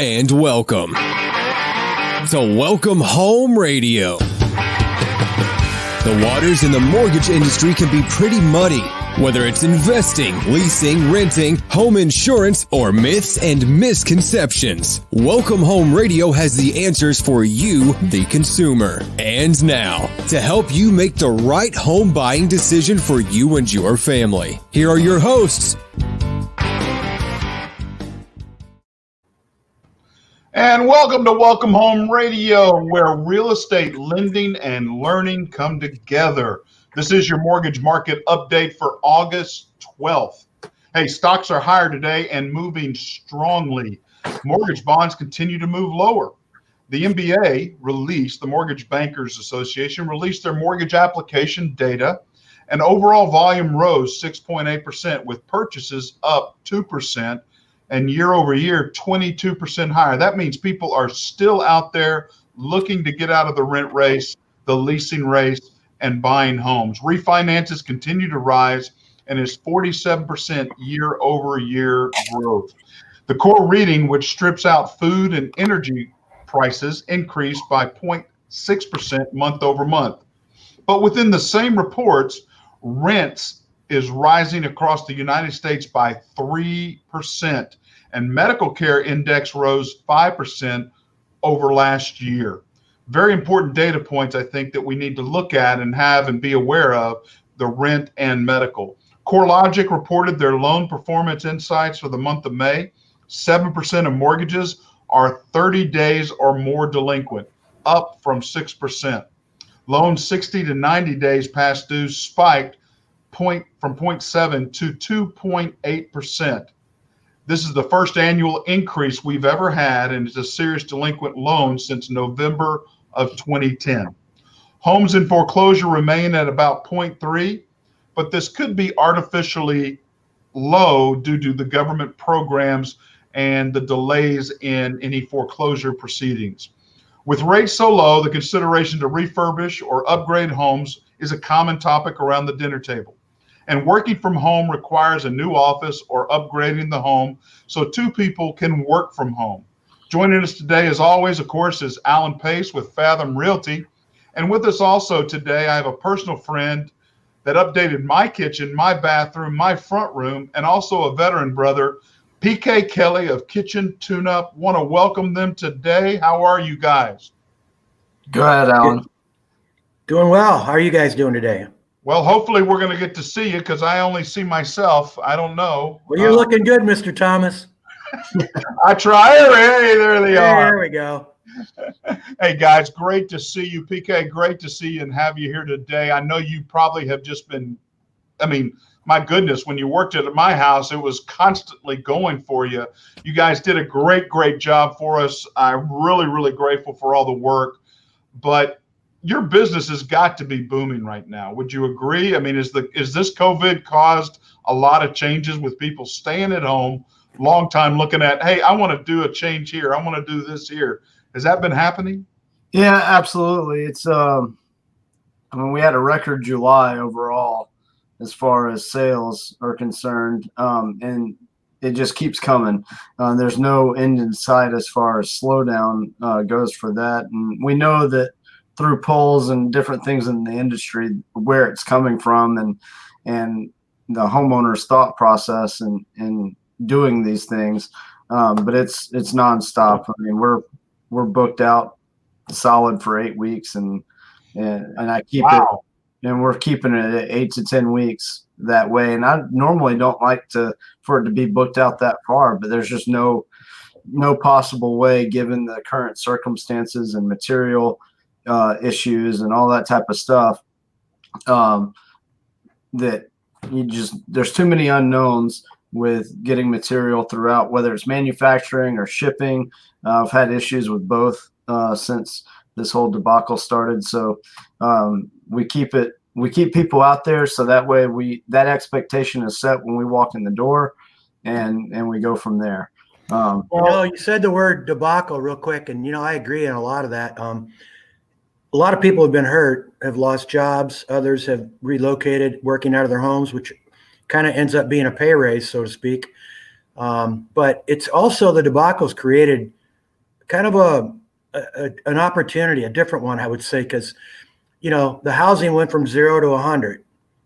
and welcome to Welcome Home Radio. The waters in the mortgage industry can be pretty muddy, whether it's investing, leasing, renting, home insurance, or myths and misconceptions. Welcome Home Radio has the answers for you, the consumer. And now, to help you make the right home buying decision for you and your family, here are your hosts. And welcome to Welcome Home Radio, where real estate lending and learning come together. This is your mortgage market update for August 12th. Hey, stocks are higher today and moving strongly. Mortgage bonds continue to move lower. The MBA released, the Mortgage Bankers Association released their mortgage application data, and overall volume rose 6.8%, with purchases up 2%. And year over year, 22% higher. That means people are still out there looking to get out of the rent race, the leasing race, and buying homes. Refinances continue to rise and is 47% year over year growth. The core reading, which strips out food and energy prices, increased by 0.6% month over month. But within the same reports, rents is rising across the United States by 3%. And medical care index rose 5% over last year. Very important data points, I think, that we need to look at and have and be aware of, the rent and medical. CoreLogic reported their loan performance insights for the month of May. 7% of mortgages are 30 days or more delinquent, up from 6%. Loans 60 to 90 days past due spiked from 0.7 to 2.8%. This is the first annual increase we've ever had, and it's a serious delinquent loan since November of 2010. Homes in foreclosure remain at about 0.3, but this could be artificially low due to the government programs and the delays in any foreclosure proceedings. With rates so low, the consideration to refurbish or upgrade homes is a common topic around the dinner table. And working from home requires a new office or upgrading the home so two people can work from home. Joining us today, as always, of course, is Alan Pace with Fathom Realty. And with us also today, I have a personal friend that updated my kitchen, my bathroom, my front room, and also a veteran brother, PK Kelley of Kitchen Tune-Up. Want to welcome them today. How are you guys? Go ahead, Alan. Doing well. How are you guys doing today? Well, hopefully we're going to get to see you because I only see myself. I don't know. Well, you're looking good, Mr. Thomas. I try. Hey, there they are. There we go. Hey, guys, great to see you. PK, great to see you and have you here today. I know you probably have just been, my goodness, when you worked at my house, it was constantly going for you. You guys did a great job for us. I'm really grateful for all the work. But your business has got to be booming right now. Would you agree? Is this COVID caused a lot of changes with people staying at home, long time looking at, hey, I want to do a change here. I want to do this here. Has that been happening? Yeah, absolutely. It's, we had a record July overall as far as sales are concerned. And it just keeps coming. There's no end in sight as far as slowdown goes for that. And we know that through polls and different things in the industry, where it's coming from and the homeowner's thought process and doing these things. But it's nonstop. We're booked out solid for 8 weeks and I keep it, and we're keeping it at 8 to 10 weeks that way. And I normally don't like for it to be booked out that far, but there's just no possible way, given the current circumstances and material issues and all that type of stuff, that there's too many unknowns with getting material throughout, whether it's manufacturing or shipping. I've had issues with both since this whole debacle started. So we keep people out there so that way that expectation is set when we walk in the door, and we go from there. You said the word debacle real quick, and I agree on a lot of that. A lot of people have been hurt, have lost jobs. Others have relocated, working out of their homes, which kind of ends up being a pay raise, so to speak. But it's also the debacle's created kind of an opportunity, a different one, I would say, because, the housing went from 0 to 100.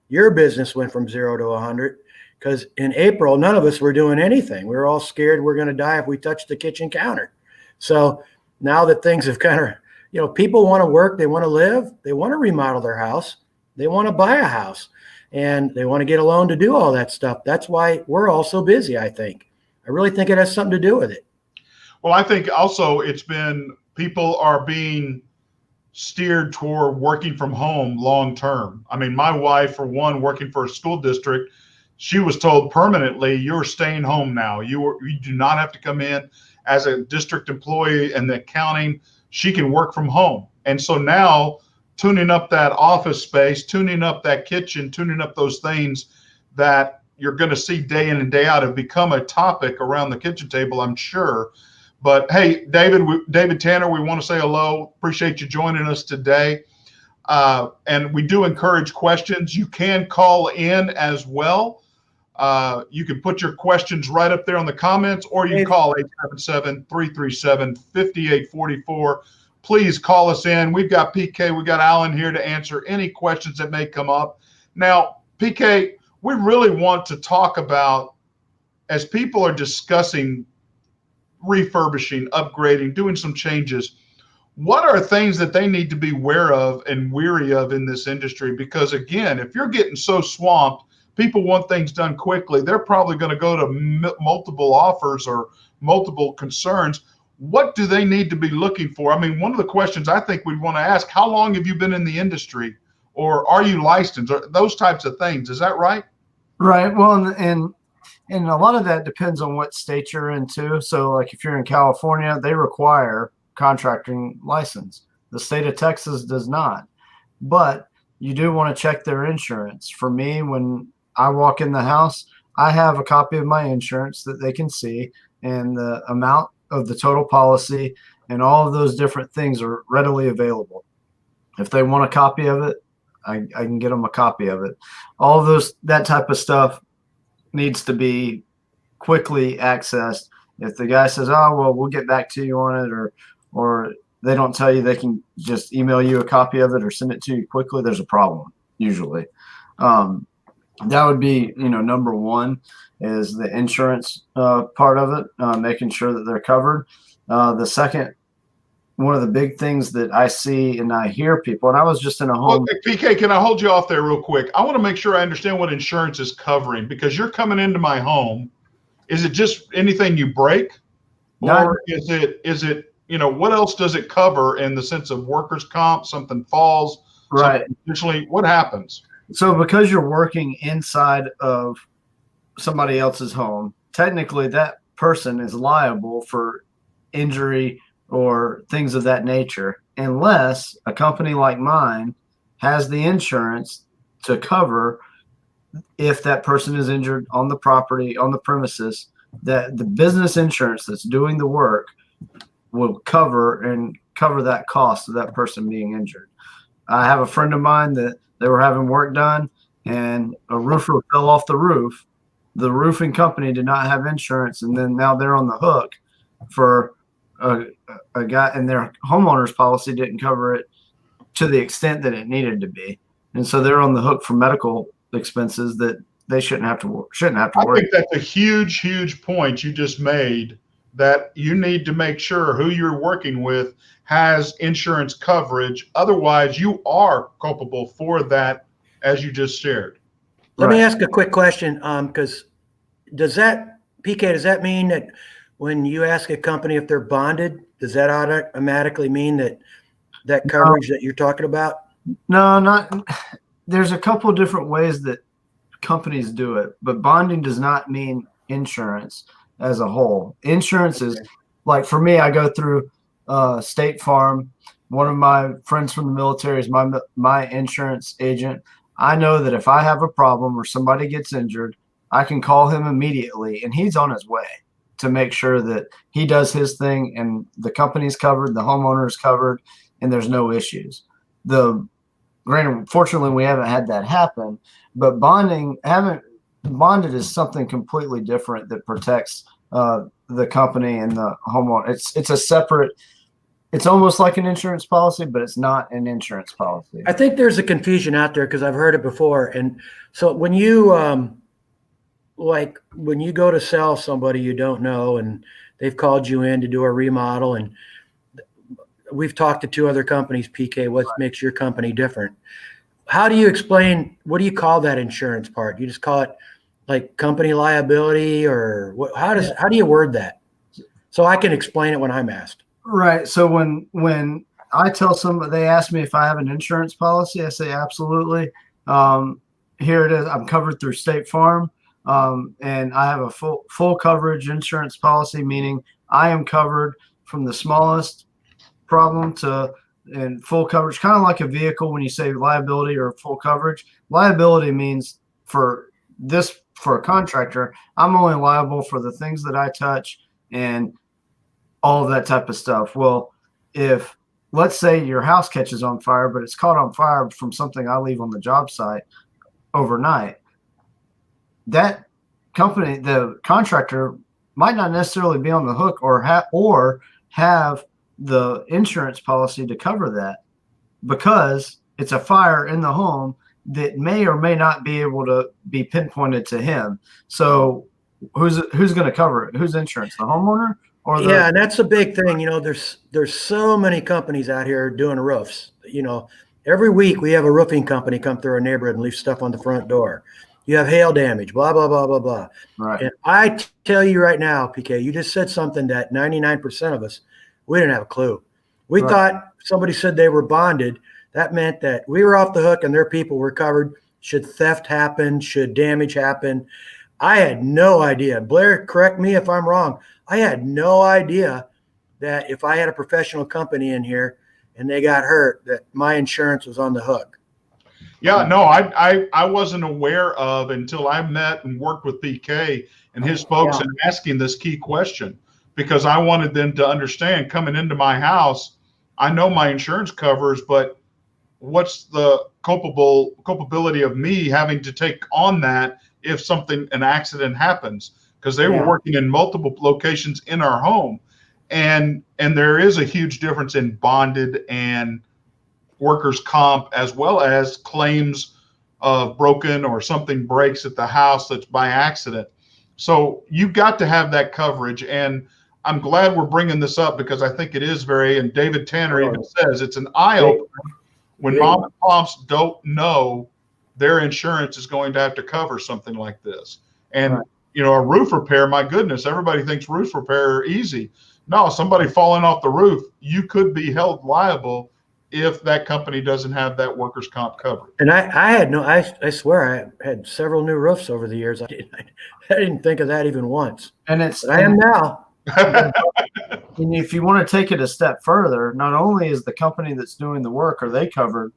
Your business went from 0 to 100 because in April, none of us were doing anything. We were all scared we're going to die if we touched the kitchen counter. So now that things have kind of, people want to work, they want to live, they want to remodel their house, they want to buy a house, and they want to get a loan to do all that stuff. That's why we're all so busy, I think. I really think it has something to do with it. Well, I think also people are being steered toward working from home long term. I mean, my wife, for one, working for a school district, she was told permanently, you're staying home now. You do not have to come in as a district employee and the accounting. She can work from home. And so now tuning up that office space, tuning up that kitchen, tuning up those things that you're going to see day in and day out have become a topic around the kitchen table, I'm sure. But hey, David Tanner, we want to say hello. Appreciate you joining us today. And we do encourage questions. You can call in as well. You can put your questions right up there on the comments, or you can call 877-337-5844. Please call us in. We've got PK, we've got Alan here to answer any questions that may come up. Now, PK, we really want to talk about, as people are discussing refurbishing, upgrading, doing some changes, what are things that they need to be aware of and weary of in this industry? Because again, if you're getting so swamped, people want things done quickly, they're probably going to go to multiple offers or multiple concerns. What do they need to be looking for? I mean, one of the questions I think we'd want to ask, how long have you been in the industry, or are you licensed, or those types of things? Is that right? Right. Well, and a lot of that depends on what state you're into. So like if you're in California, they require contracting license. The state of Texas does not, but you do want to check their insurance. For me, when I walk in the house, I have a copy of my insurance that they can see, and the amount of the total policy and all of those different things are readily available. If they want a copy of it, I can get them a copy of it. All of that type of stuff needs to be quickly accessed. If the guy says, oh, well, we'll get back to you on it, or they don't tell you they can just email you a copy of it or send it to you quickly, there's a problem usually. That would be, number one is the insurance part of it, making sure that they're covered. The second, one of the big things that I see and I hear people, and I was just in a home. Well, PK, can I hold you off there real quick? I want to make sure I understand what insurance is covering, because you're coming into my home. Is it just anything you break, or is it what else does it cover in the sense of workers' comp? Something falls, right? Additionally, what happens? So because you're working inside of somebody else's home, technically that person is liable for injury or things of that nature, unless a company like mine has the insurance to cover if that person is injured on the property, on the premises, that the business insurance that's doing the work will cover that cost of that person being injured. I have a friend of mine that they were having work done and a roofer fell off the roof. The roofing company did not have insurance, and then now they're on the hook for a guy, and their homeowner's policy didn't cover it to the extent that it needed to be, and so they're on the hook for medical expenses that they shouldn't have to worry. I think that's a huge point you just made, that you need to make sure who you're working with has insurance coverage. Otherwise, you are culpable for that, as you just shared. Let me ask a quick question, because PK, does that mean that when you ask a company if they're bonded, does that automatically mean that coverage that you're talking about? No, not. There's a couple of different ways that companies do it, but bonding does not mean insurance as a whole. Insurance is like, for me, I go through State Farm. One of my friends from the military is my insurance agent. I know that if I have a problem or somebody gets injured, I can call him immediately, and he's on his way to make sure that he does his thing and the company's covered, the homeowner is covered, and there's no issues. Granted, fortunately, we haven't had that happen, but bonded is something completely different that protects the company and the homeowner. It's a separate. It's almost like an insurance policy, but it's not an insurance policy. I think there's a confusion out there because I've heard it before. And so when you like when you go to sell somebody you don't know and they've called you in to do a remodel, and we've talked to two other companies, PK, what makes your company different? How do you explain, what do you call that insurance part? You just call it like company liability, or what, how do you word that? So I can explain it when I'm asked. Right. So when I tell somebody, they ask me if I have an insurance policy, I say absolutely. Here it is. I'm covered through State Farm, and I have a full coverage insurance policy, meaning I am covered from the smallest problem to and full coverage, kind of like a vehicle. When you say liability or full coverage, liability means for a contractor, I'm only liable for the things that I touch and all of that type of stuff. Well, if let's say your house catches on fire, but it's caught on fire from something I leave on the job site overnight, that company, the contractor, might not necessarily be on the hook or have the insurance policy to cover that, because it's a fire in the home that may or may not be able to be pinpointed to him. So who's going to cover it? Whose insurance? The homeowner? Yeah, and that's a big thing. There's so many companies out here doing roofs. Every week we have a roofing company come through our neighborhood and leave stuff on the front door. You have hail damage, blah, blah, blah, blah, blah. Right. And I tell you right now, PK, you just said something that 99% of us, we didn't have a clue. We thought somebody said they were bonded. That meant that we were off the hook and their people were covered. Should theft happen, should damage happen. I had no idea. Blair, correct me if I'm wrong. I had no idea that if I had a professional company in here and they got hurt, that my insurance was on the hook. Yeah, no, I wasn't aware of until I met and worked with PK and his folks and asking this key question, because I wanted them to understand coming into my house, I know my insurance covers, but what's the culpability of me having to take on that if an accident happens? Because they were working in multiple locations in our home. And there is a huge difference in bonded and workers' comp, as well as claims of broken or something breaks at the house that's by accident. So you've got to have that coverage. And I'm glad we're bringing this up, because I think it is and David Tanner even says it's an eye opener when mom and pops don't know their insurance is going to have to cover something like this. And a roof repair, my goodness, everybody thinks roof repair are easy. No, somebody falling off the roof, you could be held liable if that company doesn't have that workers' comp coverage. And I swear I had several new roofs over the years. I didn't think of that even once. And I am now. And if you want to take it a step further, not only is the company that's doing the work, are they covered?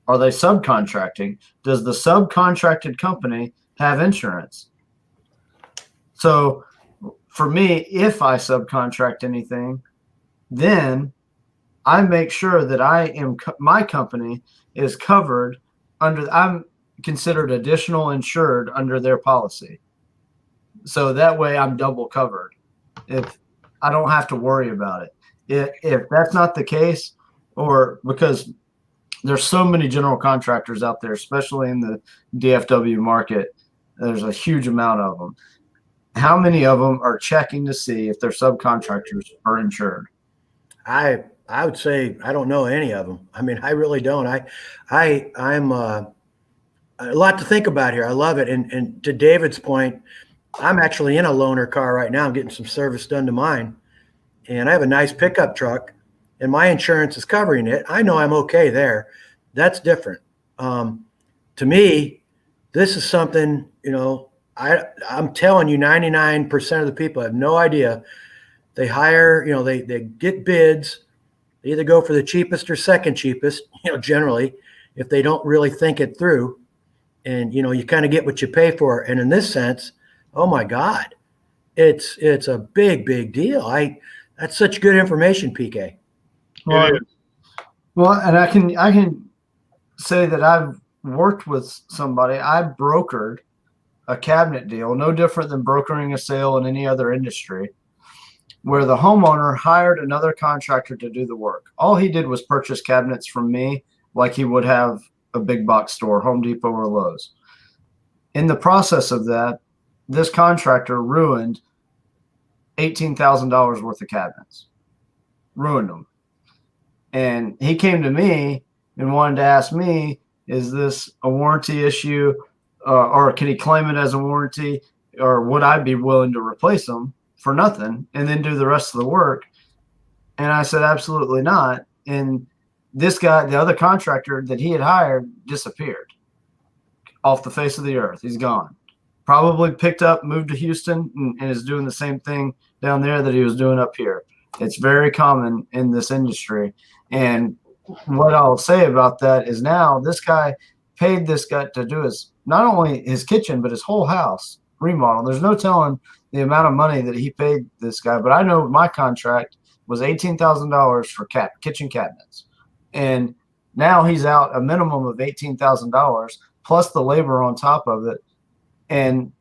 Are they subcontracting? Does the subcontracted company have insurance? So for me, if I subcontract anything, then I make sure that my company is covered I'm considered additional insured under their policy. So that way I'm double covered. If I don't have to worry about it. If that's not the case, or because there's so many general contractors out there, especially in the DFW market, there's a huge amount of them. How many of them are checking to see if their subcontractors are insured? I would say I don't know any of them. I mean, I really don't. I'm a lot to think about here. I love it. And to David's point, I'm actually in a loaner car right now. I'm getting some service done to mine, and I have a nice pickup truck, and my insurance is covering it. I know I'm okay there. That's different. To me, this is something, I'm telling you, 99% of the people have no idea. They hire, they get bids. They either go for the cheapest or second cheapest, generally, if they don't really think it through. And, you kind of get what you pay for. And in this sense, oh my God, it's a big, big deal. That's such good information, PK. Well, and I can say that I've worked with somebody. I brokered a cabinet deal, no different than brokering a sale in any other industry, where the homeowner hired another contractor to do the work. All he did was purchase cabinets from me like he would have a big box store, Home Depot or Lowe's. In the process of that, this contractor ruined $18,000 worth of cabinets, ruined them. And he came to me and wanted to ask me, is this a warranty issue, or can he claim it as a warranty, or would I be willing to replace them for nothing and then do the rest of the work? And I said, absolutely not. And this guy, the other contractor that he had hired, disappeared off the face of the earth. He's gone. Probably picked up, moved to Houston, and is doing the same thing down there that he was doing up here. It's very common in this industry. And what I'll say about that is now this guy paid this guy to do his, not only his kitchen, but his whole house remodel. There's no telling the amount of money that he paid this guy, but I know my contract was $18,000 for kitchen cabinets. And now he's out a minimum of $18,000 plus the labor on top of it. And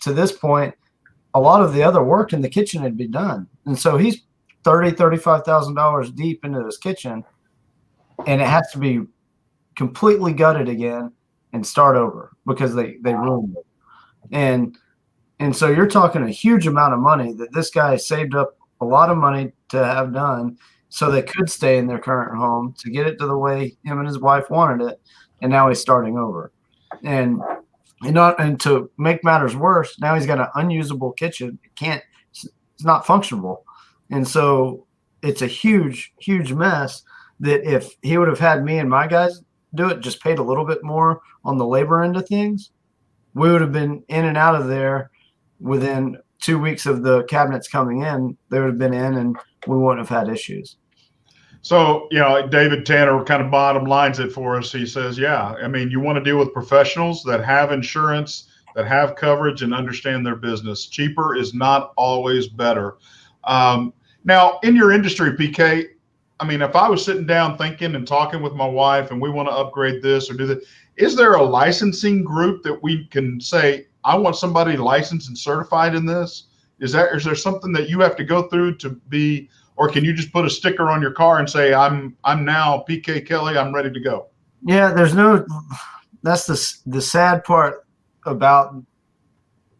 to this point, a lot of the other work in the kitchen had been done. And so he's $35,000 deep into this kitchen, and it has to be completely gutted again and start over because they ruined it. And so you're talking a huge amount of money that this guy saved up a lot of money to have done so they could stay in their current home to get it to the way him and his wife wanted it. And now he's starting over. And to make matters worse, now he's got an unusable kitchen. It's not functionable. And so it's a huge, huge mess that if he would have had me and my guys do it, just paid a little bit more on the labor end of things, we would have been in and out of there within 2 weeks of the cabinets coming in. They would have been in and we wouldn't have had issues. So, David Tanner kind of bottom lines it for us. He says, yeah, I mean, you want to deal with professionals that have insurance, that have coverage and understand their business. Cheaper is not always better. Now, in your industry, PK, I mean, if I was sitting down thinking and talking with my wife and we want to upgrade this or do that, is there a licensing group that we can say, I want somebody licensed and certified in this? Is there something that you have to go through to be, or can you just put a sticker on your car and say, I'm now PK Kelley, I'm ready to go? Yeah, that's the sad part about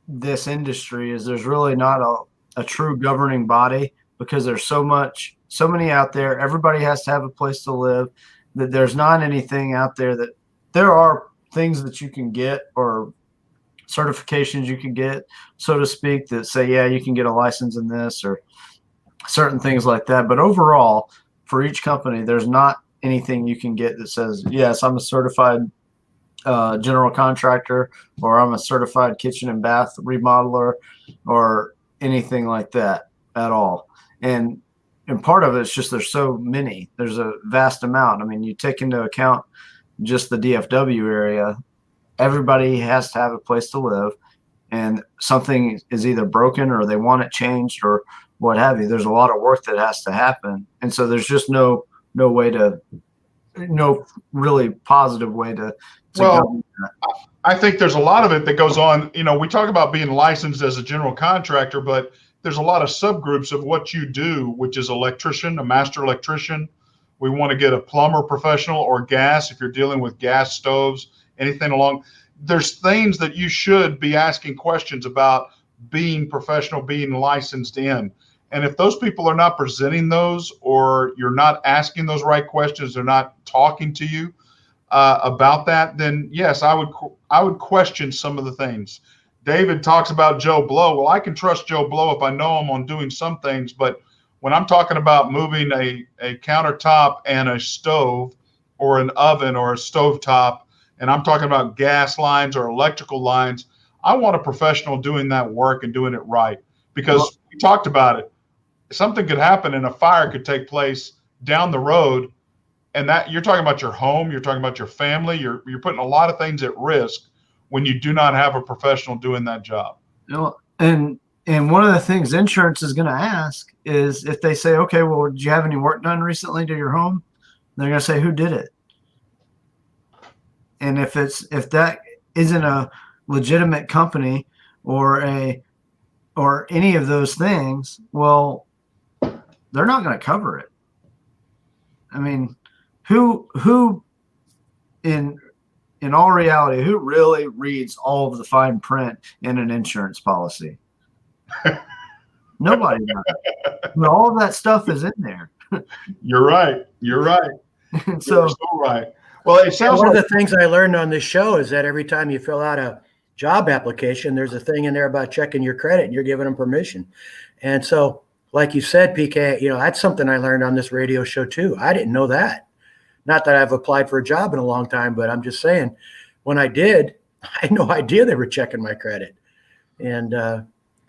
this industry is there's really not a true governing body because there's so many out there. Everybody has to have a place to live, that there's not anything out there that there are things that you can get or certifications you can get, so to speak, that say, yeah, you can get a license in this or certain things like that. But overall, for each company, there's not anything you can get that says, yes, I'm a certified general contractor, or I'm a certified kitchen and bath remodeler, or anything like that at all. And part of it's just there's so many. There's a vast amount. I mean, you take into account just the DFW area, everybody has to have a place to live, and something is either broken or they want it changed or what have you. There's a lot of work that has to happen. And so there's just no really positive way to well, I think there's a lot of it that goes on. We talk about being licensed as a general contractor, but there's a lot of subgroups of what you do, which is electrician, a master electrician. We want to get a plumber professional, or gas if you're dealing with gas stoves, anything along. There's things that you should be asking questions about being professional, being licensed in. And if those people are not presenting those, or you're not asking those right questions, they're not talking to you about that, then yes, I would question some of the things. David talks about Joe Blow. Well, I can trust Joe Blow if I know him on doing some things, but when I'm talking about moving a countertop and a stove or an oven or a stovetop, and I'm talking about gas lines or electrical lines, I want a professional doing that work and doing it right, because we talked about it. Something could happen and a fire could take place down the road, and that you're talking about your home, you're talking about your family, you're putting a lot of things at risk when you do not have a professional doing that job. And one of the things insurance is going to ask is if they say, okay, well, did you have any work done recently to your home? They're going to say, who did it? And if that isn't a legitimate company or any of those things, well, they're not going to cover it. I mean, who in all reality, who really reads all of the fine print in an insurance policy? Nobody does. But all of that stuff is in there. You're right. You're right. So, You're so right. Well, it sounds one like of the things I learned on this show is that every time you fill out a job application, there's a thing in there about checking your credit and you're giving them permission. And so, like you said, PK, that's something I learned on this radio show too. I didn't know that. Not that I've applied for a job in a long time, but I'm just saying, when I did, I had no idea they were checking my credit. And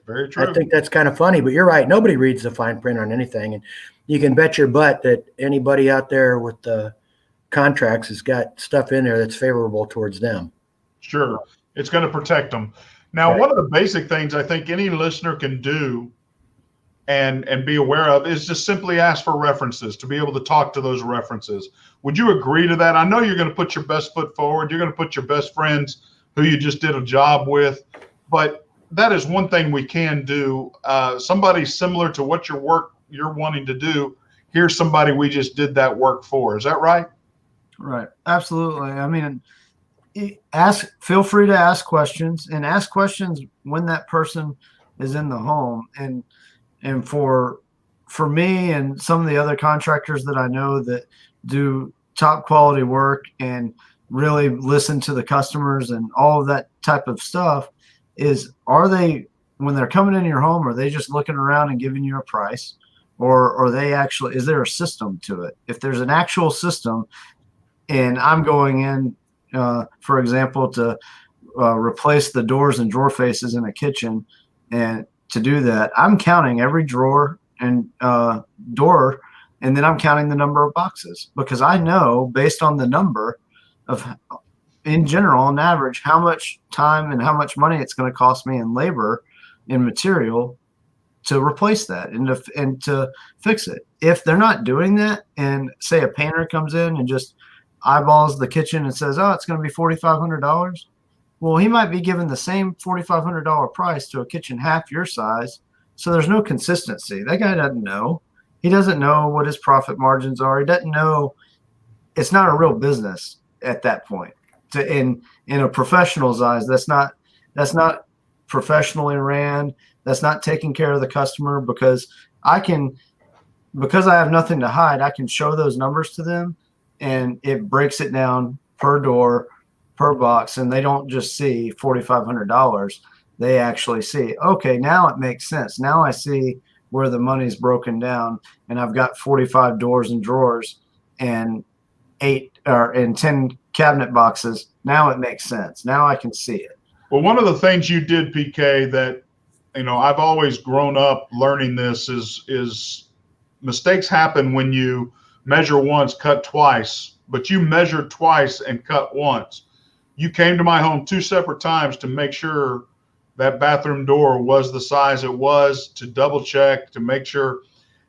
very true. I think that's kind of funny, but you're right. Nobody reads the fine print on anything. And you can bet your butt that anybody out there with the contracts has got stuff in there that's favorable towards them. Sure. It's going to protect them. Now, Right. One of the basic things I think any listener can do and be aware of is just simply ask for references, to be able to talk to those references. Would you agree to that? I know you're going to put your best foot forward. You're going to put your best friends who you just did a job with, but that is one thing we can do. Somebody similar to what you're wanting to do, here's somebody we just did that work for. Is that right? right. Absolutely. I mean, feel free to ask questions, and ask questions when that person is in the home. And for me and some of the other contractors that I know that do top quality work and really listen to the customers and all of that type of stuff, are they, when they're coming into your home, are they just looking around and giving you a price, or are they actually, is there a system to it? If there's an actual system and I'm going in, for example, to replace the doors and drawer faces in a kitchen, and to do that, I'm counting every drawer and door, and then I'm counting the number of boxes, because I know, based on the number of, in general, on average, how much time and how much money it's going to cost me in labor and material to replace that and to fix it. If they're not doing that, and say a painter comes in and just eyeballs the kitchen and says, oh, it's going to be $4,500. Well, he might be giving the same $4,500 price to a kitchen half your size. So there's no consistency. That guy doesn't know. He doesn't know what his profit margins are. He doesn't know. It's not a real business at that point. In a professional's eyes, that's not professionally ran. That's not taking care of the customer, because I have nothing to hide, I can show those numbers to them, and it breaks it down per door, per box, and they don't just see $4,500. They actually see, okay, now it makes sense. Now I see where the money's broken down, and I've got 45 doors and drawers and 10 cabinet boxes. Now it makes sense. Now I can see it. Well, one of the things you did, PK, that I've always grown up learning this is mistakes happen when you measure once, cut twice, but you measured twice and cut once. You came to my home 2 separate times to make sure that bathroom door was the size it was, to double check, to make sure.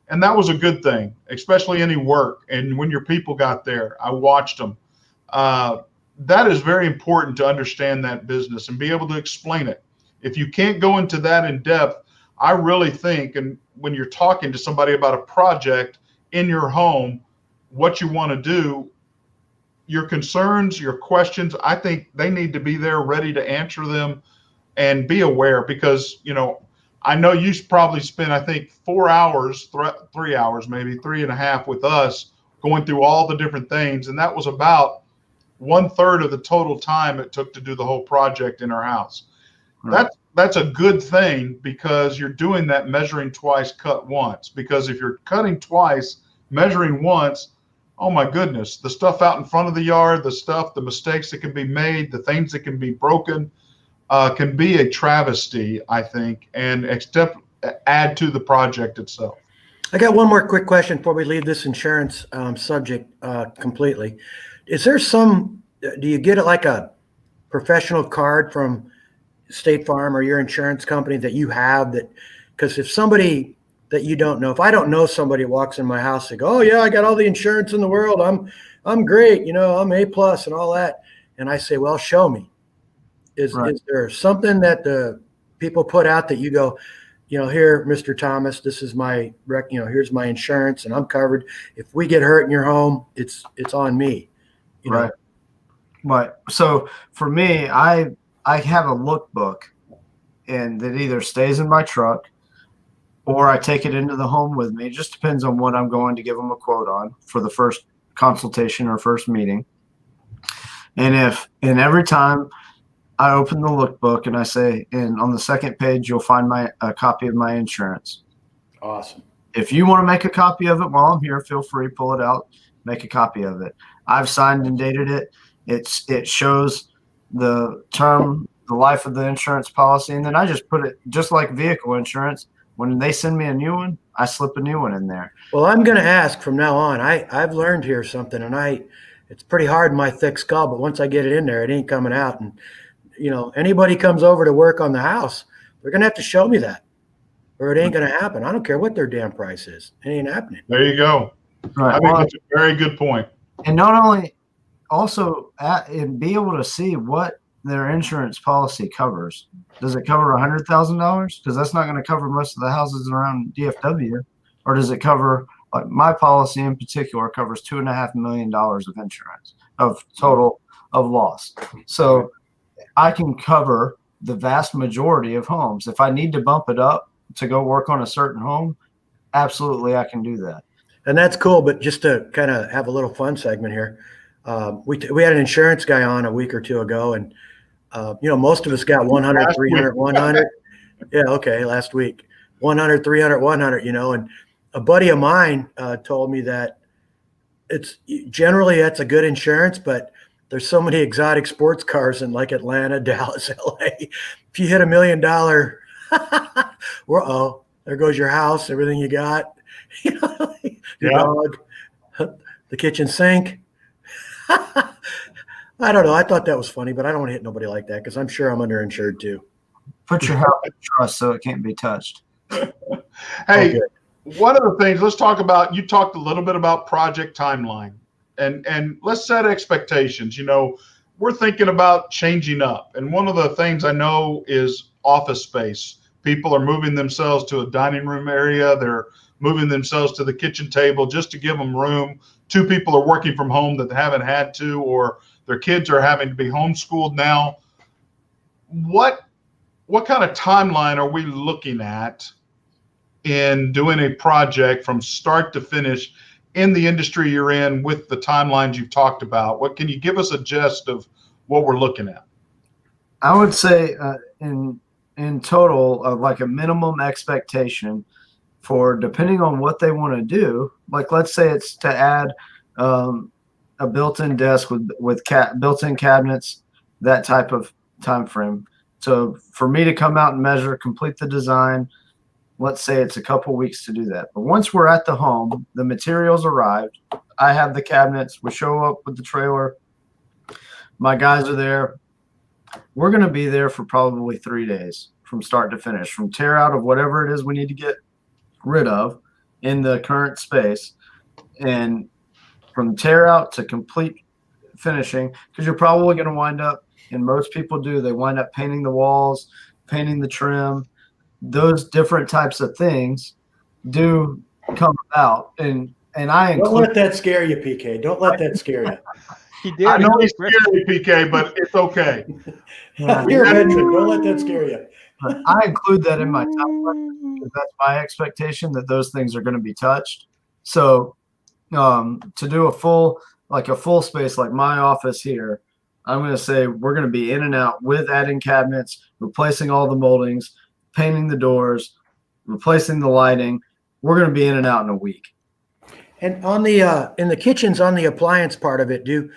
And that was a good thing, especially any work. And when your people got there, I watched them. That is very important to understand that business and be able to explain it. If you can't go into that in depth, I really think, and when you're talking to somebody about a project in your home, what you want to do, your concerns, your questions, I think they need to be there ready to answer them and be aware, because, I know you probably spent, I think, 4 hours, 3 hours, maybe 3.5 with us going through all the different things. And that was about 1/3 of the total time it took to do the whole project in our house. Right. That's a good thing, because you're doing that measuring twice, cut once. Because if you're cutting twice, measuring once, oh my goodness, the stuff out in front of the yard, the mistakes that can be made, the things that can be broken, can be a travesty, I think, and add to the project itself. I got one more quick question before we leave this insurance subject completely. Is there do you get like a professional card from State Farm or your insurance company that you have, that, because if somebody that you don't know, if I don't know somebody walks in my house, they go, oh yeah, I got all the insurance in the world, I'm great, I'm A+ and all that, and I say, well, show me. Is Right. is there something that the people put out that you go, here, Mr. Thomas, this is my here's my insurance and I'm covered. If we get hurt in your home, it's on me. Right. Right. So for me, I have a lookbook, and that either stays in my truck or I take it into the home with me. It just depends on what I'm going to give them a quote on for the first consultation or first meeting. And every time I open the lookbook and I say, and on the second page, you'll find a copy of my insurance. Awesome. If you want to make a copy of it while I'm here, feel free, pull it out, make a copy of it. I've signed and dated it. It shows the term, the life of the insurance policy, and then I just put it just like vehicle insurance. When they send me a new one, I slip a new one in there. Well, I'm going to ask from now on. I've learned here something, and it's pretty hard in my thick skull, but once I get it in there, it ain't coming out. And anybody comes over to work on the house, they're going to have to show me that, or it ain't going to happen. I don't care what their damn price is. It ain't happening. There you go. Right. I think that's a very good point. And not only also and be able to see what their insurance policy covers. Does it cover $100,000? Because that's not going to cover most of the houses around DFW. Or does it cover, like my policy in particular, covers $2.5 million of insurance of total of loss. So I can cover the vast majority of homes. If I need to bump it up to go work on a certain home, absolutely I can do that. And that's cool. But just to kind of have a little fun segment here, we had an insurance guy on a week or two ago, and most of us got 100, 300, 100. Yeah, okay, last week, 100, 300, 100. And a buddy of mine told me that it's generally that's a good insurance, but there's so many exotic sports cars in like Atlanta, Dallas, LA. If you hit $1 million, there goes your house, everything you got, your dog, the kitchen sink. I don't know. I thought that was funny, but I don't want to hit nobody like that because I'm sure I'm underinsured too. Put your house in trust so it can't be touched. Hey, one of the things, let's talk about, you talked a little bit about project timeline. And let's set expectations. We're thinking about changing up. And one of the things I know is office space. People are moving themselves to a dining room area. They're moving themselves to the kitchen table just to give them room. 2 people are working from home that haven't had to, or their kids are having to be homeschooled now. What kind of timeline are we looking at in doing a project from start to finish in the industry you're in with the timelines you've talked about? What can you give us a gist of what we're looking at? I would say in total, like a minimum expectation for, depending on what they want to do, like let's say it's to add a built-in desk with built-in cabinets, that type of time frame. So for me to come out and measure, complete the design, let's say it's a couple weeks to do that. But once we're at the home, the materials arrived, I have the cabinets, we show up with the trailer, my guys are there. We're going to be there for probably 3 days from start to finish, from tear out of whatever it is we need to get rid of in the current space, and from tear out to complete finishing, because you're probably going to wind up, and most people do, they wind up painting the walls, painting the trim. Those different types of things do come about, and I don't let that scare you, PK. Don't let that scare you. He did. I know he's scary, PK, but it's okay. You're a veteran. Don't let that scare you. But I include that in my timeline because that's my expectation that those things are going to be touched. So to do a full space like my office here, I'm going to say we're going to be in and out with adding cabinets, replacing all the moldings, painting the doors, replacing the lighting. We're going to be in and out in a week. And on the in the kitchens, on the appliance part of it, do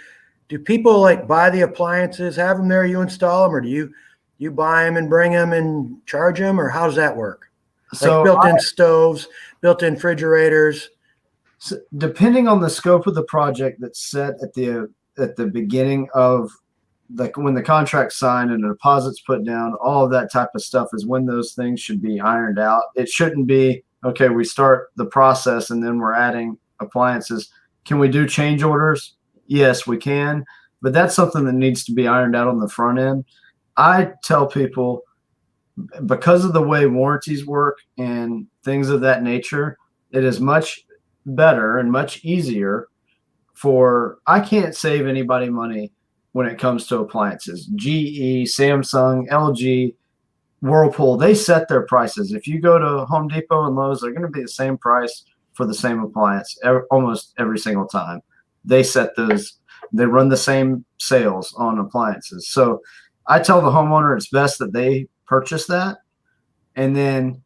people like buy the appliances, have them there, you install them, or do you buy them and bring them and charge them, or how does that work? So like built-in stoves, built-in refrigerators. So depending on the scope of the project that's set at the beginning of when the contract's signed and the deposit's put down, all of that type of stuff is when those things should be ironed out. It shouldn't be, okay, we start the process and then we're adding appliances. Can we do change orders? Yes, we can, but that's something that needs to be ironed out on the front end. I tell people, because of the way warranties work and things of that nature, it is much better and much easier I can't save anybody money when it comes to appliances. GE, Samsung, LG, Whirlpool, they set their prices. If you go to Home Depot and Lowe's, they're going to be the same price for the same appliance almost every single time. They set those, they run the same sales on appliances. So I tell the homeowner it's best that they purchase that, and then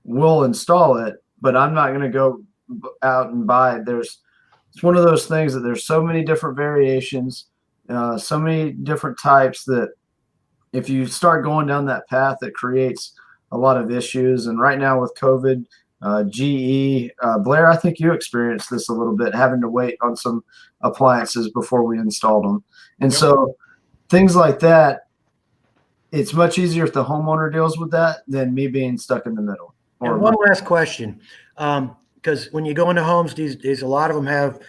we'll install it. But I'm not going to go out and buy. It's one of those things that there's so many different variations, so many different types, that if you start going down that path, it creates a lot of issues. And right now with COVID, GE, Blair, I think you experienced this a little bit, having to wait on some appliances before we installed them. And so things like that, it's much easier if the homeowner deals with that than me being stuck in the middle. And one last question. Because when you go into homes these days, a lot of them have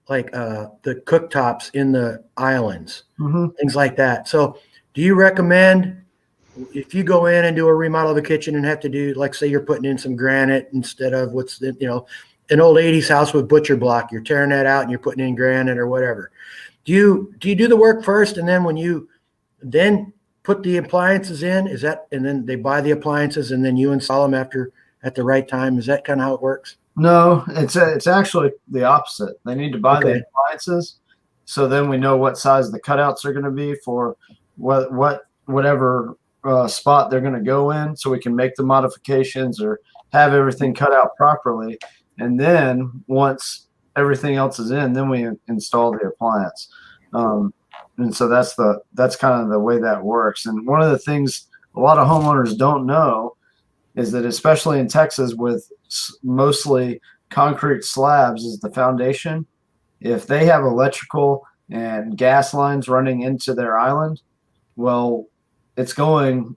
like the cooktops in the islands, things like that. So do you recommend, if you go in and do a remodel of a kitchen and have to do, like, say you're putting in some granite instead of an old 80s house with butcher block, you're tearing that out and you're putting in granite or whatever. Do you do the work first, and then when you then put the appliances in, and then they buy the appliances and then you install them at the right time? Is that kind of how it works? No, it's actually the opposite. They need to buy the appliances, so then we know what size the cutouts are going to be for whatever spot they're going to go in, so we can make the modifications or have everything cut out properly. And then once everything else is in, then we install the appliance. And so that's kind of the way that works. And one of the things a lot of homeowners don't know is that, especially in Texas with mostly concrete slabs as the foundation, if they have electrical and gas lines running into their island, well, it's going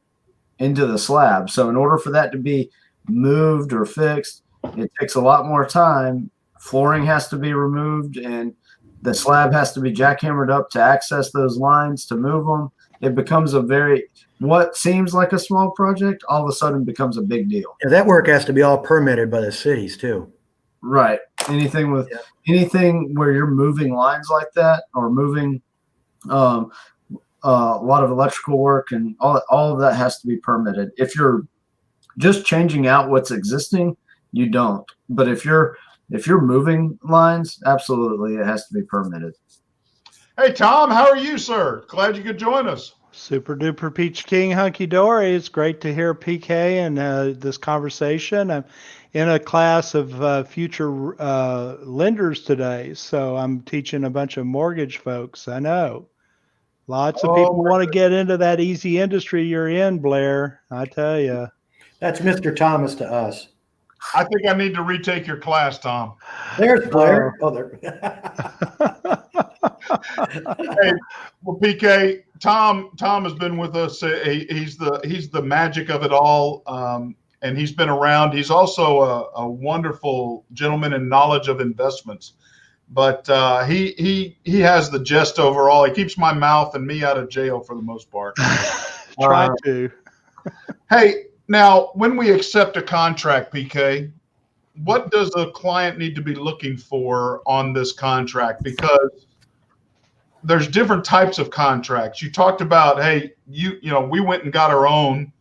into the slab. So in order for that to be moved or fixed, it takes a lot more time. Flooring has to be removed, and the slab has to be jackhammered up to access those lines to move them. It becomes what seems like a small project all of a sudden becomes a big deal. Yeah, that work has to be all permitted by the cities too. Right. Anything where you're moving lines like that, or moving a lot of electrical work, and all of that has to be permitted. If you're just changing out what's existing, you don't. But if you're moving lines, absolutely, it has to be permitted. Hey, Tom, how are you, sir? Glad you could join us. Super duper Peach King, hunky dory. It's great to hear PK and this conversation. I'm in a class of future lenders today, so I'm teaching a bunch of mortgage folks. I know lots of people want to get into that easy industry you're in, Blair. I tell you, that's Mr. Thomas to us. I think I need to retake your class, Tom. There's Blair. Hey, well, PK, Tom has been with us. He's the magic of it all, and he's been around. He's also a wonderful gentleman in knowledge of investments. But he has the gist overall. He keeps my mouth and me out of jail for the most part. Try to. Hey, now when we accept a contract, PK, what does the client need to be looking for on this contract? Because there's different types of contracts. You talked about, hey, we went and got our own,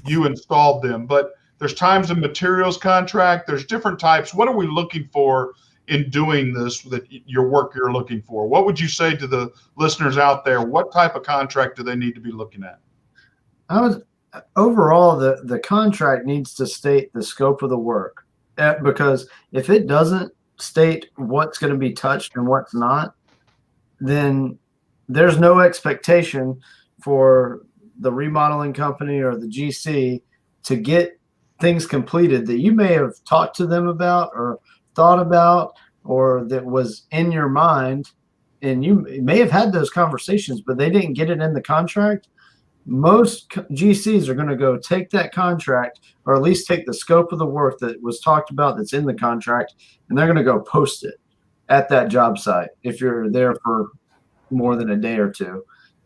you installed them, but there's times in materials contract, there's different types. What are we looking for in doing this, your work you're looking for? What would you say to the listeners out there? What type of contract do they need to be looking at? Overall, the contract needs to state the scope of the work, because if it doesn't state what's going to be touched and what's not, then there's no expectation for the remodeling company or the GC to get things completed that you may have talked to them about or thought about, or that was in your mind, and you may have had those conversations, but they didn't get it in the contract. Most GCs are going to go take that contract, or at least take the scope of the work that was talked about that's in the contract, and they're going to go post it at that job site if you're there for more than a day or two.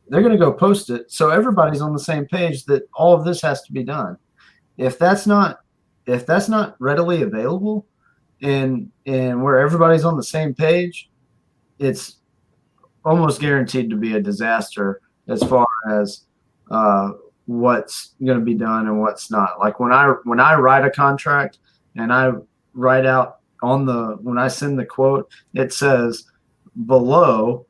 they're going to go post it. So everybody's on the same page that all of this has to be done. If that's not readily available and where everybody's on the same page, it's almost guaranteed to be a disaster as far as what's going to be done and what's not. Like when I write a contract and I write out when I send the quote, it says below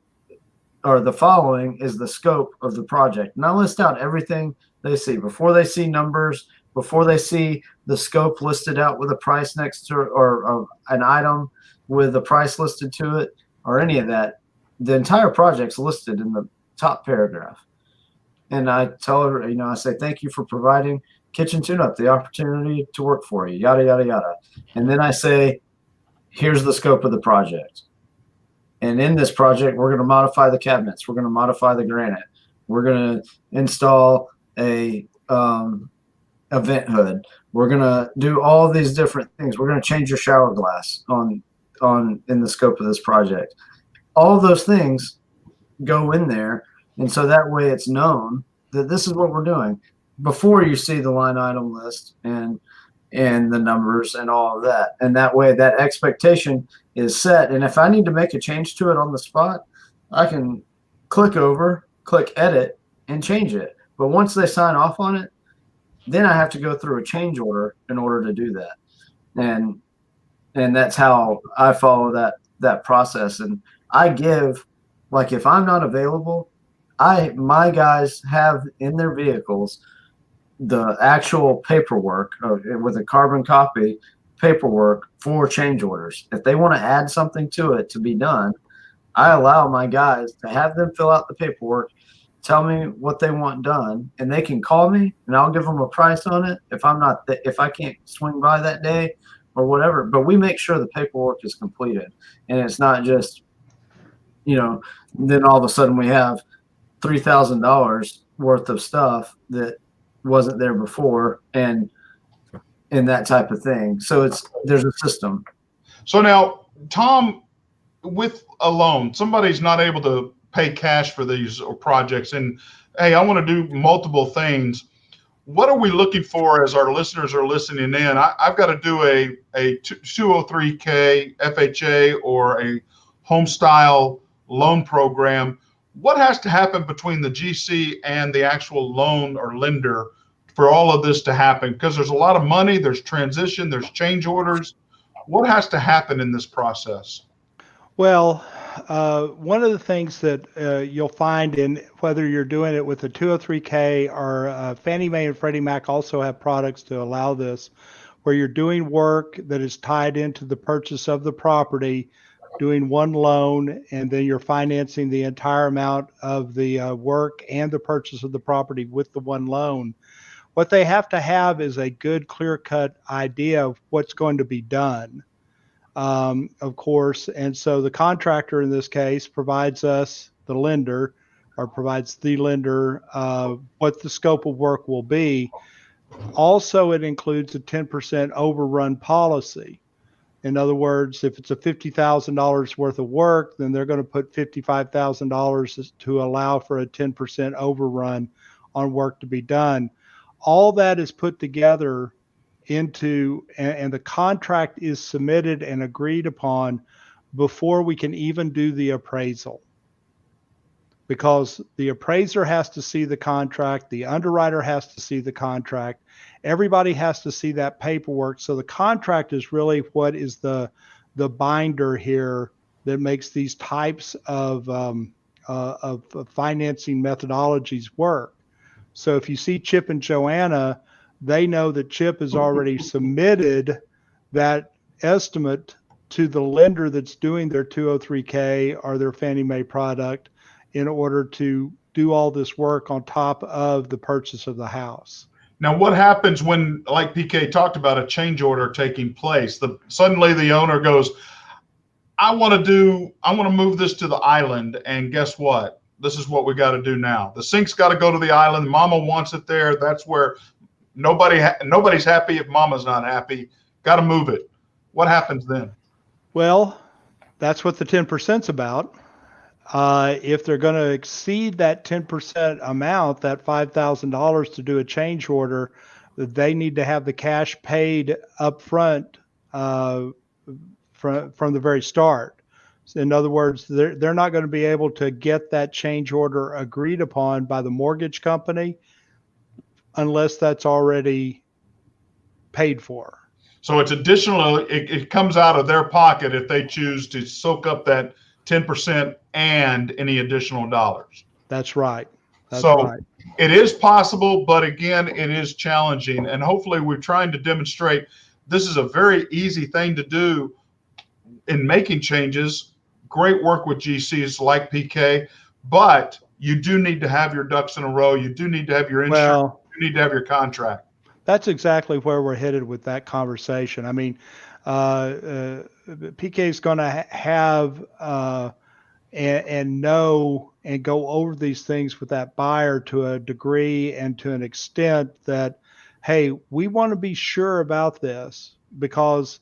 or the following is the scope of the project. And I list out everything they see before they see numbers, before they see the scope listed out with a price next to it, or an item with a price listed to it, or any of that. The entire project's listed in the top paragraph. And I tell her, I say, thank you for providing Kitchen Tune-Up the opportunity to work for you, yada, yada, yada. And then I say, here's the scope of the project. And in this project, we're going to modify the cabinets. We're going to modify the granite. We're going to install a vent hood. We're going to do all these different things. We're going to change your shower glass in the scope of this project. All of those things go in there. And so that way it's known that this is what we're doing before you see the line item list and the numbers and all of that. And that way that expectation is set. And if I need to make a change to it on the spot, I can click edit and change it. But once they sign off on it, then I have to go through a change order in order to do that. And that's how I follow that process. And I give, like, if I'm not available, my guys have in their vehicles the actual paperwork with a carbon copy paperwork for change orders. If they want to add something to it to be done, I allow my guys to have them fill out the paperwork, tell me what they want done, and they can call me and I'll give them a price on it if I can't swing by that day or whatever. But we make sure the paperwork is completed, and it's not just, then all of a sudden we have $3,000 worth of stuff that wasn't there before and that type of thing. So there's a system. So now, Tom, with a loan, somebody's not able to pay cash for these projects, and hey, I want to do multiple things. What are we looking for as our listeners are listening in? I've got to do a 203K FHA or a home style loan program. What has to happen between the GC and the actual loan or lender for all of this to happen? Because there's a lot of money, there's transition, there's change orders. What has to happen in this process? Well, one of the things that you'll find in whether you're doing it with a 203K or Fannie Mae and Freddie Mac also have products to allow this, where you're doing work that is tied into the purchase of the property, doing one loan, and then you're financing the entire amount of the work and the purchase of the property with the one loan. What they have to have is a good, clear-cut idea of what's going to be done, of course. And so the contractor in this case provides us, the lender, or provides the lender what the scope of work will be. Also, it includes a 10% overrun policy. In other words, if it's a $50,000 worth of work, then they're going to put $55,000 to allow for a 10% overrun on work to be done. All that is put together into, and the contract is submitted and agreed upon before we can even do the appraisal. Because the appraiser has to see the contract, the underwriter has to see the contract, everybody has to see that paperwork. So the contract is really what is the binder here that makes these types of financing methodologies work. So if you see Chip and Joanna, they know that Chip has already submitted that estimate to the lender that's doing their 203K or their Fannie Mae product in order to do all this work on top of the purchase of the house. Now, what happens when, like PK talked about, a change order taking place? Suddenly the owner goes, I want to move this to the island, and guess what? This is what we got to do now. The sink's got to go to the island. Mama wants it there. That's where nobody's happy if Mama's not happy. Got to move it. What happens then? Well, that's what the 10%'s about. if they're going to exceed that 10% amount, that $5,000 to do a change order, they need to have the cash paid up front from the very start. In other words, they're not going to be able to get that change order agreed upon by the mortgage company unless that's already paid for. So it's additional. It comes out of their pocket if they choose to soak up that 10% and any additional dollars. That's right. So it is possible, but again, it is challenging. And hopefully we're trying to demonstrate this is a very easy thing to do in making changes. Great work with GCs like PK, but you do need to have your ducks in a row. You do need to have your insurance. You need to have your contract. That's exactly where we're headed with that conversation. I mean, PK is going to have and know and go over these things with that buyer to a degree and to an extent that, hey, we want to be sure about this, because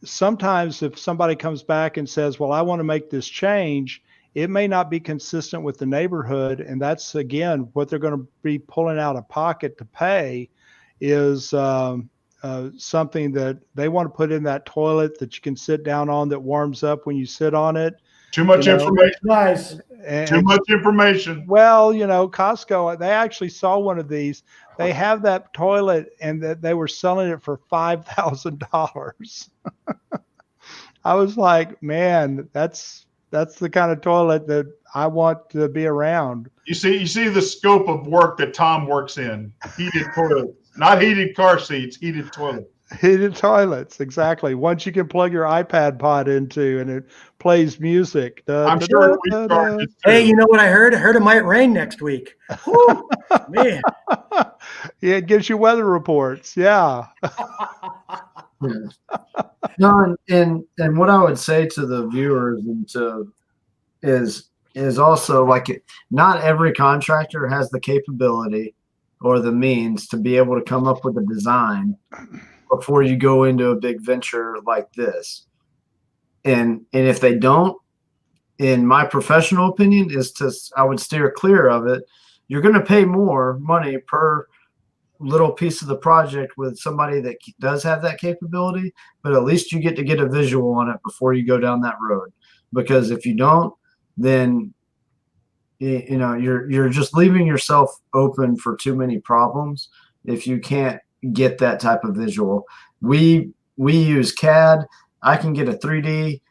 sometimes if somebody comes back and says, well, I want to make this change, it may not be consistent with the neighborhood. And that's, again, what they're going to be pulling out of pocket to pay is something that they want to put in that toilet that you can sit down on that warms up when you sit on it. Too much information. Nice. Too much information. Well, Costco, they actually saw one of these. They have that toilet and that they were selling it for $5,000. I was like, man, that's the kind of toilet that I want to be around. You see the scope of work that Tom works in. Heated toilets, not heated car seats, heated toilets. Heated toilets, exactly. Once you can plug your iPad pod into and it plays music. I'm sure we charge. Hey, you know what I heard? I heard it might rain next week. Whew, man. Yeah, it gives you weather reports. Yeah. No, and what I would say to the viewers is also like not every contractor has the capability or the means to be able to come up with a design before you go into a big venture like this. And if they don't, in my professional opinion, I would steer clear of it. You're going to pay more money per little piece of the project with somebody that does have that capability, but at least you get to get a visual on it before you go down that road. Because if you don't, then you're just leaving yourself open for too many problems if you can't get that type of visual. We use CAD. I can get a 3D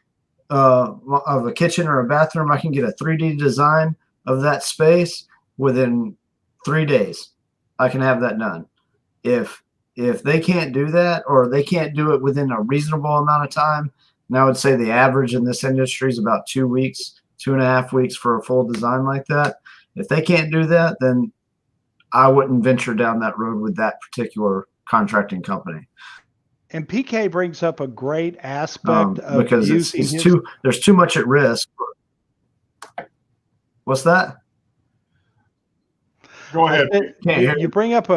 of a kitchen or a bathroom. I can get a 3D design of that space within 3 days. I can have that done. If they can't do that, or they can't do it within a reasonable amount of time, and I would say the average in this industry is about 2 weeks, 2.5 weeks for a full design like that. If they can't do that, then I wouldn't venture down that road with that particular contracting company. And PK brings up a great aspect of because there's too much at risk. What's that? Go ahead. You bring up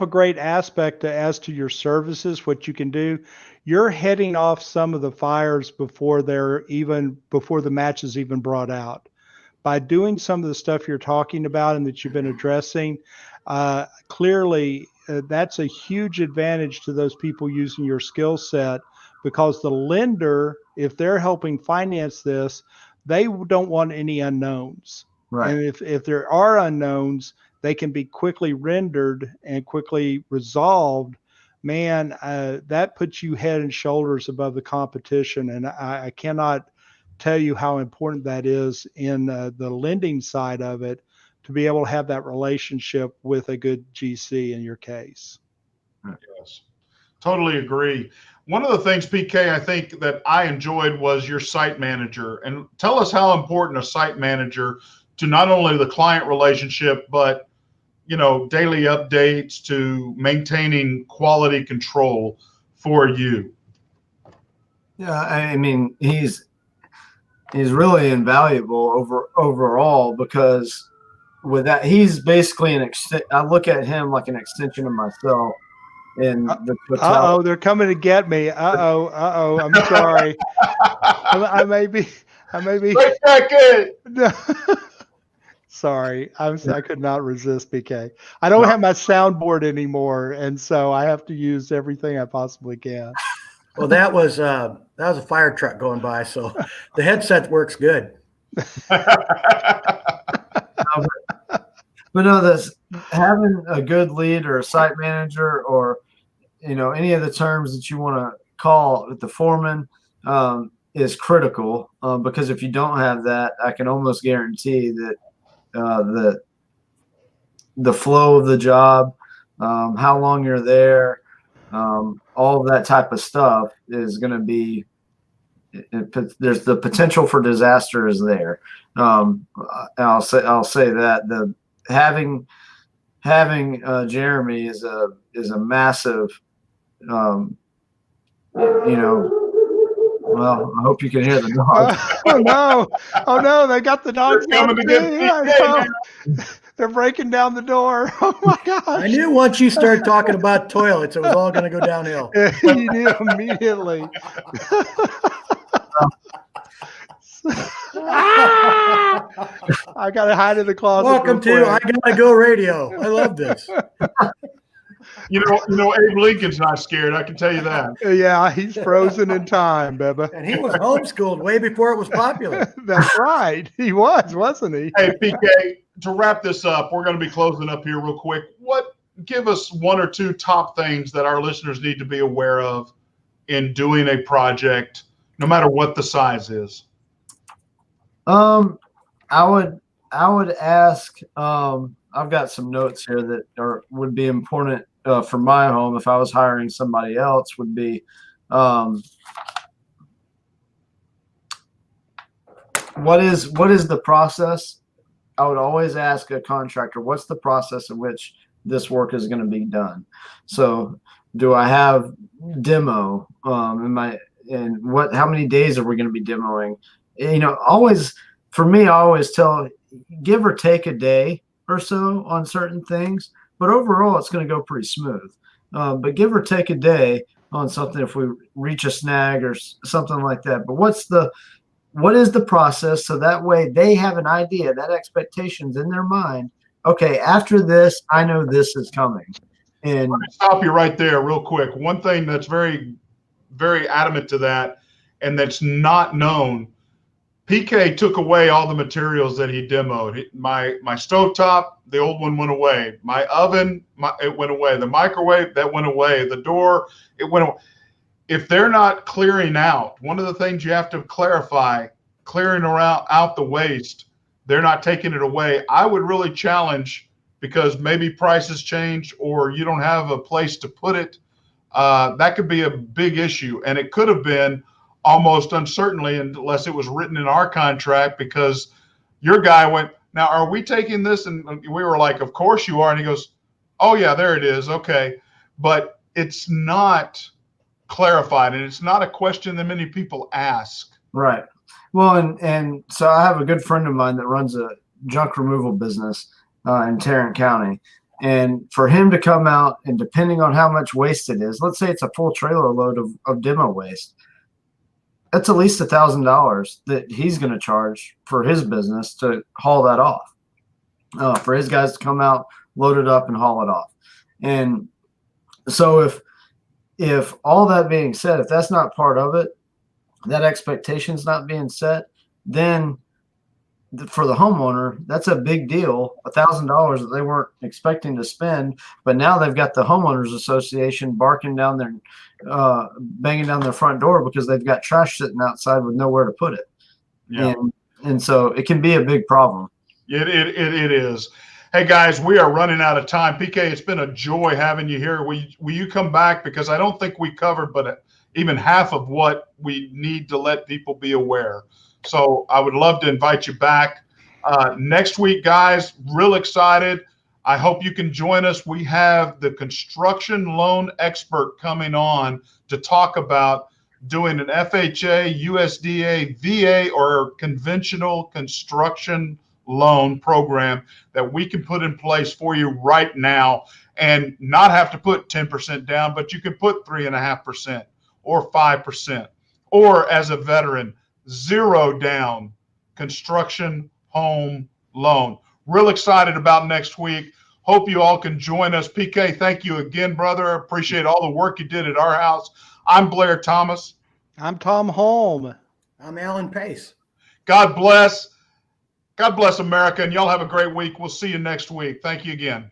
a great aspect as to your services, what you can do. You're heading off some of the fires before the match is even brought out. By doing some of the stuff you're talking about and that you've been addressing, clearly that's a huge advantage to those people using your skill set, because the lender, if they're helping finance this, they don't want any unknowns. Right. And if there are unknowns, they can be quickly rendered and quickly resolved. Man, that puts you head and shoulders above the competition. And I cannot tell you how important that is in the lending side of it, to be able to have that relationship with a good GC in your case. Yes, totally agree. One of the things, PK, I think that I enjoyed was your site manager. And tell us how important a site manager to not only the client relationship, but daily updates to maintaining quality control for you. Yeah, I mean, he's really invaluable overall, because with that, he's basically I look at him like an extension of myself. And they're coming to get me. I'm sorry. I I maybe. Right back in. Sorry, I could not resist, PK. I don't have my soundboard anymore, and so I have to use everything I possibly can. Well, that was a fire truck going by, so the headset works good. But no, this having a good lead or a site manager or any of the terms that you want to call with the foreman is critical because if you don't have that, I can almost guarantee that the flow of the job, how long you're there, all of that type of stuff is going to be. There's the potential for disaster is there. I'll say that the having Jeremy is a massive. Well, I hope you can hear the dogs. Oh no! They got the dogs coming to get PK. They're breaking down the door. Oh my gosh! I knew once you started talking about toilets, it was all going to go downhill. You knew immediately. I gotta hide in the closet. Welcome to I Gotta Go Radio. I love this. You know, Abe Lincoln's not scared. I can tell you that. Yeah, he's frozen in time, Bubba. And he was homeschooled way before it was popular. That's right. He was, wasn't he? Hey, PK, to wrap this up, we're going to be closing up here real quick. Give us one or two top things that our listeners need to be aware of in doing a project, no matter what the size is. I would ask. I've got some notes here that would be important for my home if I was hiring somebody else. Would be what is the process? I would always ask a contractor, what's the process in which this work is going to be done? So, do I have demo? How many days are we going to be demoing? Always for me, I always tell, give or take a day or so on certain things, but overall it's going to go pretty smooth. But give or take a day on something if we reach a snag or something like that. But what is the process, so that way they have an idea, that expectation's in their mind. Okay, after this, I know this is coming. And let me stop you right there real quick. One thing that's very, very adamant to that and that's not known, PK took away all the materials that he demoed. My stovetop, the old one went away. My oven, it went away. The microwave, that went away. The door, it went away. If they're not clearing out, one of the things you have to clarify, clearing out the waste, they're not taking it away. I would really challenge, because maybe prices change or you don't have a place to put it. That could be a big issue. And it could have been almost uncertainly, unless it was written in our contract, because your guy went, now, are we taking this? And we were like, of course you are. And he goes, oh yeah, there it is. Okay. But it's not clarified, and it's not a question that many people ask. Right. Well, and so I have a good friend of mine that runs a junk removal business in Tarrant County. And for him to come out, and depending on how much waste it is, let's say it's a full trailer load of demo waste, that's at least $1,000 that he's going to charge for his business to haul that off, for his guys to come out, load it up, and haul it off. And so if all that being said, if that's not part of it, that expectation's not being set, then for the homeowner, that's a big deal, $1,000 that they weren't expecting to spend, but now they've got the homeowners association barking down their, banging down their front door because they've got trash sitting outside with nowhere to put it. Yeah. And so it can be a big problem. It is. Hey guys, we are running out of time. PK, it's been a joy having you here. Will you come back? Because I don't think we covered but even half of what we need to let people be aware. So I would love to invite you back next week, guys. Real excited. I hope you can join us. We have the construction loan expert coming on to talk about doing an FHA, USDA, VA, or conventional construction loan program that we can put in place for you right now and not have to put 10% down, but you can put 3.5% or 5%, or as a veteran, zero down construction home loan. Real excited about next week. Hope you all can join us. PK, thank you again, brother. Appreciate all the work you did at our house. I'm Blair Thomas. I'm Tom Holm. I'm Alan Pace. God bless. God bless America, and y'all have a great week. We'll see you next week. Thank you again.